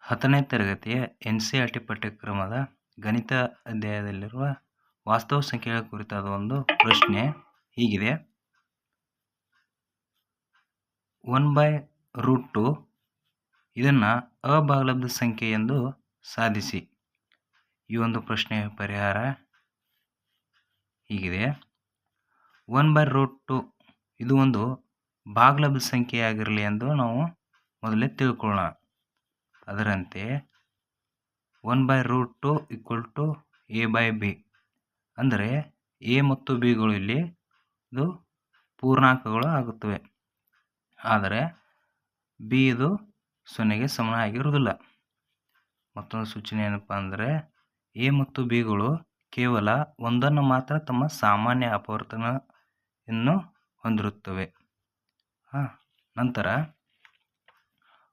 10ನೇ ತರಗತಿಯ NCERT ಪಠ್ಯಕ್ರಮದ ಗಣಿತ ಅಧ್ಯಾಯದಲ್ಲಿರುವ ವಾಸ್ತವ ಸಂಖ್ಯೆಗಳ ಕುರಿತಾದ ಒಂದು ಪ್ರಶ್ನೆ ಹೀಗಿದೆ. 1/√2 ಇದನ್ನು ಅಭಾಗಲಬ್ಧ ಸಂಖ್ಯೆ ಎಂದು ಸಾಧಿಸಿ. ಈ ಒಂದು ಪ್ರಶ್ನೆಯ ಪರಿಹಾರ ಹೀಗಿದೆ. 1/√2 ಇದು ಒಂದು ಭಾಗಲಬ್ಧ ಸಂಖ್ಯೆಯಾಗಿರಲಿ ಎಂದು ನಾವು ಮೊದಲೇ ತಿಳ್ಕೊಳ್ಳೋಣ. ಅದರಂತೆ 1/√2 = a/b, ಅಂದರೆ a ಮತ್ತು bಗಳು ಇಲ್ಲಿ ಇದು ಪೂರ್ಣಾಂಕಗಳು ಆಗುತ್ತವೆ. ಆದರೆ b ಇದು 0ಗೆ ಸಮನಾಗಿರುವುದಿಲ್ಲ. ಮತ್ತೊಂದು ಸೂಚನೆ ಏನಪ್ಪ ಅಂದರೆ a ಮತ್ತು bಗಳು ಕೇವಲ ಒಂದನ್ನು ಮಾತ್ರ ತಮ್ಮ ಸಾಮಾನ್ಯ ಅಪವರ್ತನವನ್ನು ಹೊಂದಿರುತ್ತವೆ. ನಂತರ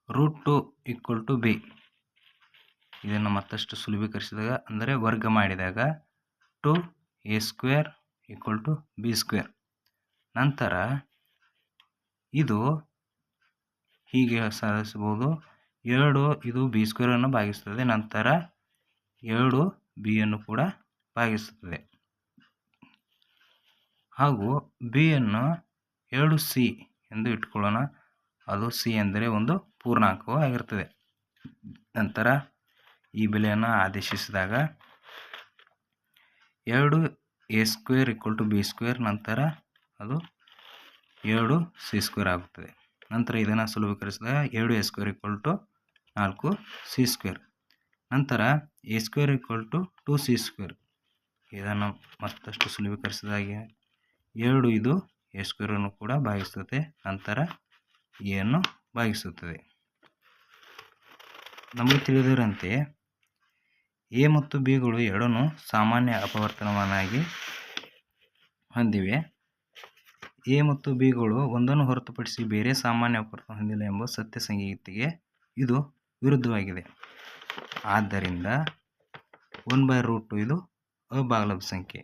√2 = b, ಇದನ್ನು ಮತ್ತಷ್ಟು ಸುಲಭೀಕರಿಸಿದಾಗ ಅಂದರೆ ವರ್ಗ ಮಾಡಿದಾಗ 2a² = b². ನಂತರ ಇದು ಹೀಗೆ ಸಾಧಿಸಬಹುದು. 2 ಇದು b² ಅನ್ನು ಭಾಗಿಸುತ್ತದೆ, ನಂತರ 2 b ಅನ್ನು ಕೂಡ ಭಾಗಿಸುತ್ತದೆ. ಹಾಗೂ b ಅನ್ನು 2c ಎಂದು ಇಟ್ಕೊಳ್ಳೋಣ. ಅದು c ಎಂದರೆ ಒಂದು ಪೂರ್ಣಾಂಕವೂ ಆಗಿರುತ್ತದೆ. ನಂತರ ಈ ಬೆಲೆಯನ್ನು ಆದೇಶಿಸಿದಾಗ 2a² = b², ನಂತರ ಅದು 2c² ಆಗುತ್ತದೆ. ನಂತರ ಇದನ್ನು ಸುಲಭೀಕರಿಸಿದಾಗ 2a² = 4c². ನಂತರ a² = 2c². ಇದನ್ನು ಮತ್ತಷ್ಟು ಸುಲಭೀಕರಿಸಿದಾಗ 2 ಇದು a² ಅನ್ನು ಕೂಡ ಭಾಗಿಸುತ್ತದೆ, ನಂತರ a ಅನ್ನು ಭಾಗಿಸುತ್ತದೆ. ನಮಗೆ ತಿಳಿದಿರುವಂತೆ a ಮತ್ತು bಗಳು ಎರಡನ್ನೂ ಸಾಮಾನ್ಯ ಅಪವರ್ತನವನ್ನಾಗಿ ಹೊಂದಿವೆ. a ಮತ್ತು bಗಳು ಒಂದನ್ನು ಹೊರತುಪಡಿಸಿ ಬೇರೆ ಸಾಮಾನ್ಯ ಅಪವರ್ತನ ಹೊಂದಿಲ್ಲ ಎಂಬ ಸತ್ಯ ಸಂಗತಿಗೆ ಇದು ವಿರುದ್ಧವಾಗಿದೆ. ಆದ್ದರಿಂದ 1/√2 ಇದು ಅಭಾಗಲಬ್ಧ ಸಂಖ್ಯೆ.